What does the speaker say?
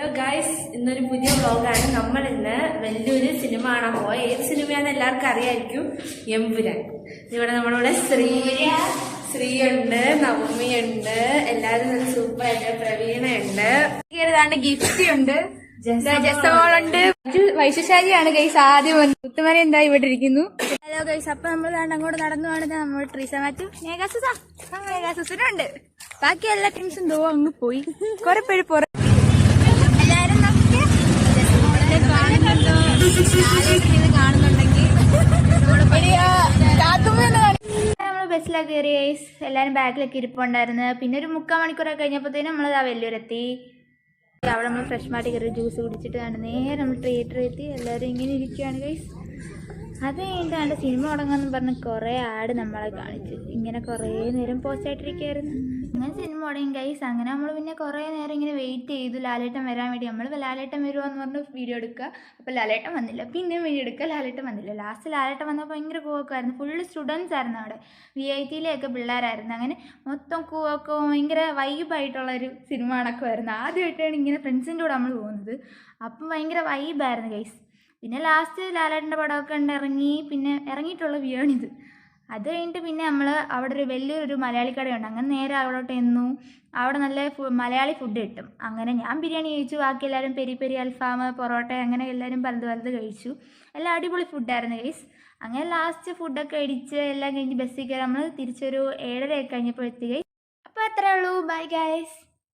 Hello guys, ഇന്നൊരു പുതിയ വ്ലോഗാണ്. നമ്മൾ ഇന്ന് വലിയൊരു സിനിമ കാണാൻ പോയ. ഏത് സിനിമയാണെന്ന് എല്ലാവർക്കും അറിയായിരിക്കും, എമ്പുരാൻ. ഇവിടെ നമ്മളിവിടെ ശ്രീയുണ്ട്, നവമിയുണ്ട്, എല്ലാവരും നല്ല സൂപ്പറായിട്ട്, പ്രവീണയുണ്ട്, ഗിഫ്റ്റി ഉണ്ട്, ജസമോളുണ്ട്, വൈശാലിയാണ് ഗൈസ്. ആദ്യം മുത്തുമണി എന്താ ഇവിടെ ഇരിക്കുന്നു. ഹലോ ഗൈസ്, അപ്പൊ നമ്മൾ അങ്ങോട്ട് നടന്നു കാണുന്നത് നമ്മൾ ട്രീസ മാറ്റും മേഘാസുസുനുണ്ട്. ബാക്കി എല്ലാ ടീംസും ദോ അങ്ങ് പോയി. കുറെ പേര് എല്ലാരും കാണുന്നുണ്ടെങ്കിൽ നമ്മള് ബസ്സിലൊക്കെ കയറി ഗൈസ്. എല്ലാരും ബാഗിലൊക്കെ ഇരിപ്പുണ്ടായിരുന്നു. പിന്നെ ഒരു 3/4 മണിക്കൂറൊക്കെ കഴിഞ്ഞപ്പോഴത്തേനും നമ്മൾ വെല്ലൂരെത്തി. അവിടെ നമ്മൾ ഫ്രഷ് മാറ്റി കയറി ജ്യൂസ് കുടിച്ചിട്ട് നേരെ നമ്മൾ തിയേറ്ററിൽ എത്തി. എല്ലാവരും ഇങ്ങനെ ഇരിക്കുകയാണ് ഗൈസ്. അത് കഴിഞ്ഞിട്ടാണ് സിനിമ തുടങ്ങാന്ന് പറഞ്ഞ് കുറേ ആഡ് നമ്മളെ കാണിച്ചു. ഇങ്ങനെ കുറേ നേരം പോസ്റ്റായിട്ടിരിക്കുകയായിരുന്നു. അങ്ങനെ സിനിമ തുടങ്ങി ഗൈസ്. അങ്ങനെ നമ്മൾ പിന്നെ കുറേ നേരം ഇങ്ങനെ വെയിറ്റ് ചെയ്തു ലാലേട്ടൻ വരാൻ വേണ്ടി. നമ്മൾ ലാലേട്ടൻ വരുവാന്ന് പറഞ്ഞ് വീഡിയോ എടുക്കുക. അപ്പോൾ ലാലേട്ടൻ വന്നില്ല. പിന്നെ വീഡിയോ എടുക്കുക, ലാലേട്ടൻ വന്നില്ല. ലാസ്റ്റ് ലാലേട്ടൻ വന്നപ്പോൾ ഭയങ്കര കൂവൊക്കെയായിരുന്നു. ഫുള്ള് സ്റ്റുഡൻസ് ആയിരുന്നു അവിടെ. VITയിലെയൊക്കെ പിള്ളേരായിരുന്നു. അങ്ങനെ മൊത്തം കൂവൊക്കെ ഭയങ്കര വൈബായിട്ടുള്ളൊരു സിനിമ കണക്കുമായിരുന്നു. ആദ്യമായിട്ടാണ് ഇങ്ങനെ ഫ്രണ്ട്സിൻ്റെ കൂടെ നമ്മൾ പോകുന്നത്. അപ്പം ഭയങ്കര വൈബായിരുന്നു ഗൈസ്. പിന്നെ ലാസ്റ്റ് ലാലേട്ടൻ്റെ പടമൊക്കെ ഇറങ്ങി. പിന്നെ ഇറങ്ങിയിട്ടുള്ള വ്യൂ ആണിത്. അത് കഴിഞ്ഞിട്ട് പിന്നെ നമ്മൾ അവിടെ ഒരു വലിയൊരു മലയാളി കടയുണ്ട്. അങ്ങനെ നേരെ അവിടോട്ട് എന്നു. അവിടെ നല്ല മലയാളി ഫുഡ് കിട്ടും. അങ്ങനെ ഞാൻ ബിരിയാണി കഴിച്ചു. ബാക്കി എല്ലാവരും പെരി പെരി, അൽഫാം, പൊറോട്ട, അങ്ങനെ എല്ലാവരും പലത് കഴിച്ചു. എല്ലാം അടിപൊളി ഫുഡായിരുന്നു ഗൈസ്. അങ്ങനെ ലാസ്റ്റ് ഫുഡൊക്കെ അടിച്ച് എല്ലാം കഴിഞ്ഞ് ബസ്സിൽ കയറി നമ്മൾ തിരിച്ചൊരു 7:30 കഴിഞ്ഞപ്പോൾ എത്തി ഗൈസ്. അപ്പോൾ അത്രേ ഉള്ളൂ. Bye guys.